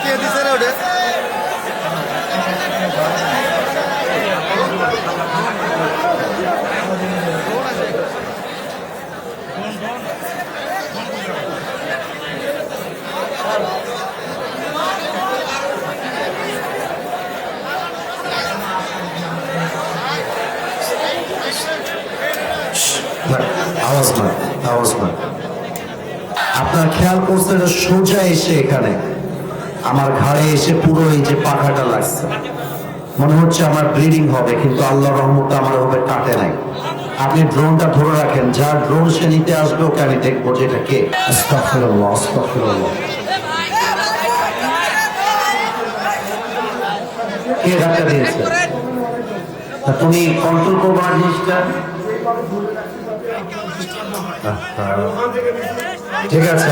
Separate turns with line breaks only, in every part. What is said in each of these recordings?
কে দিছে রে ওটা?
আওয়াজ না, আওয়াজ না। আপনার খেয়াল করছে এটা সোজা এসে এখানে আমার ঘাড়ে এসে পুরো এই যে পাখাটা লাগছে, মনে হচ্ছে আমার ব্লিডিং হবে, কিন্তু আল্লাহর রহমতে আমার হবে কাটে নাই। আপনি ড্রোনটা ধরে রাখেন, যার ড্রোন সে নিতে আসবে ওকে আমি দেখবো যে এটা কে। আস্তাগফিরুল্লাহ, আস্তাগফিরুল্লাহ। কে ধাক্কা দিয়েছে? তুমি কন্ট্রোল করবো আর জিনিসটা। ঠিক আছে,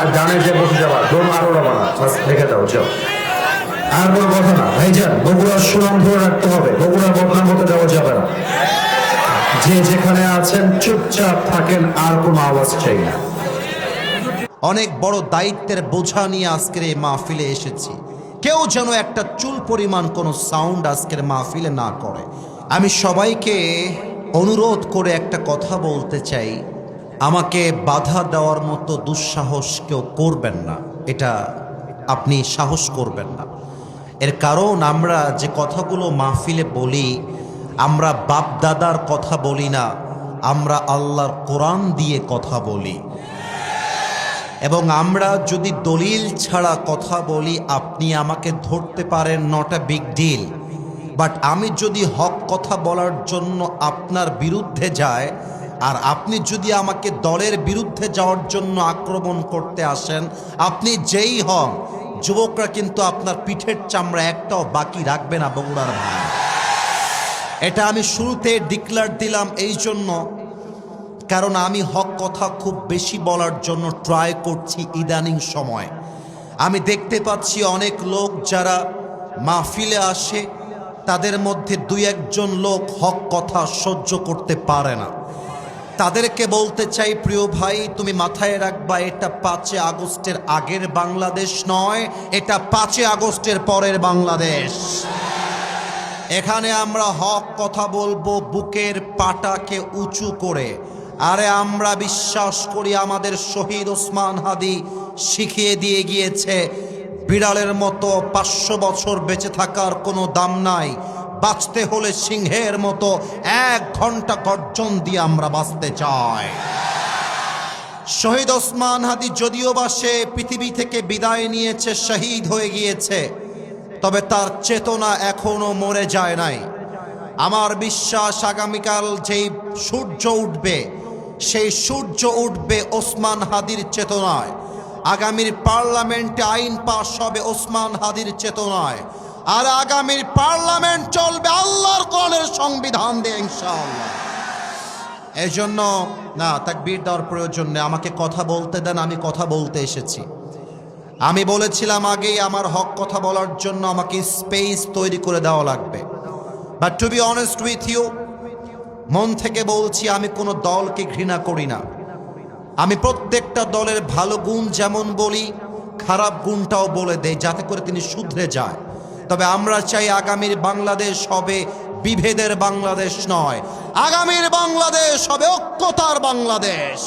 আর ডানে যে বসে যাবা, ড্রোন আরো যাবা না, রেখে দাও, যাও। আর কোনো কথা না ভাইজান, বগুড়ার সুনাম ধরে রাখতে হবে, বগুড়ার বদনাম হতে দেওয়া যাবে না। যে যেখানে আছেন চুপচাপ থাকেন, আর কোনো আওয়াজ চাই না।
অনেক বড় দায়িত্বের বোঝা নিয়ে আজকের এই মাহফিলে এসেছি। কেউ যেন একটা চুল পরিমাণ কোনো সাউন্ড আজকের মাহফিলে না করে। আমি সবাইকে অনুরোধ করে একটা কথা বলতে চাই, আমাকে বাধা দেওয়ার মতো দুঃসাহস কেউ করবেন না, এটা আপনি সাহস করবেন না। এর কারণ আমরা যে কথাগুলো মাহফিলে বলি, আমরা বাপ দাদার কথা বলি না, আমরা আল্লাহর কোরআন দিয়ে কথা বলি। এবং আমরা যদি দলিল ছাড়া কথা বলি, আপনি আমাকে ধরতে পারেন, not a big deal. But আমি যদি হক কথা বলার জন্য আপনার বিরুদ্ধে যায়, আর আপনি যদি আমাকে দলের বিরুদ্ধে যাওয়ার জন্য আক্রমণ করতে আসেন, আপনি যেই হন, যুবকরা কিন্তু আপনার পিঠের চামড়া একটাও বাকি রাখবে না বগুড়ার ভাই। এটা আমি শুরুতে ডিক্লেয়ার দিলাম এই জন্য, কারণ আমি হক কথা খুব বেশি বলার জন্য ট্রাই করছি ইদানিং সময়। আমি দেখতে পাচ্ছি অনেক লোক যারা মাহফিলে আসে, তাদের মধ্যে দুই একজন লোক হক কথা সহ্য করতে পারে না। তাদেরকে বলতে চাই, প্রিয় ভাই, তুমি মাথায় রাখবা, এটা 5 আগস্টের আগের বাংলাদেশ নয়, এটা 5 আগস্টের পরের বাংলাদেশ। এখানে আমরা হক কথা বলবো বুকের পাটাকে উঁচু করে। আরে আমরা বিশ্বাস করি, আমাদের শহীদ ওসমান হাদি শিখিয়ে দিয়ে গিয়েছে, বিড়ালের মতো 500 বছর বেঁচে থাকার কোনো দাম নাই, বাঁচতে হলে সিংহের মতো 1 ঘন্টা গর্জন দিয়ে আমরা বাঁচতে চাই। শহীদ ওসমান হাদি যদিও বা সে পৃথিবী থেকে বিদায় নিয়েছে, শহীদ হয়ে গিয়েছে, তবে তার চেতনা এখনো মরে যায় নাই। আমার বিশ্বাস আগামীকাল যেই সূর্য উঠবে, সেই সূর্য উঠবে ওসমান হাদির চেতনায়। আগামীর পার্লামেন্টে আইন পাস হবে ওসমান হাদির চেতনায়, আর আগামীর পার্লামেন্ট চলবে আল্লাহর কোরআনের সংবিধান দিয়ে ইনশাআল্লাহ। এই জন্য না, তাকবীর দেওয়ার প্রয়োজন নেই, আমাকে কথা বলতে দেন, আমি কথা বলতে এসেছি। আমি বলেছিলাম আগেই, আমার হক কথা বলার জন্য আমাকে স্পেস তৈরি করে দেওয়া লাগবে। But to be honest with you, মন থেকে বলছি, আমি কোনো দলকে ঘৃণা করি না। আমি প্রত্যেকটা দলের ভালো গুণ যেমন বলি, খারাপ গুণটাও বলে দেই, যাতে করে তিনি শুধরে যায়। তবে আমরা চাই আগামীর বাংলাদেশ হবে বিভেদের বাংলাদেশ নয়, আগামীর বাংলাদেশ হবে ঐক্যতার বাংলাদেশ।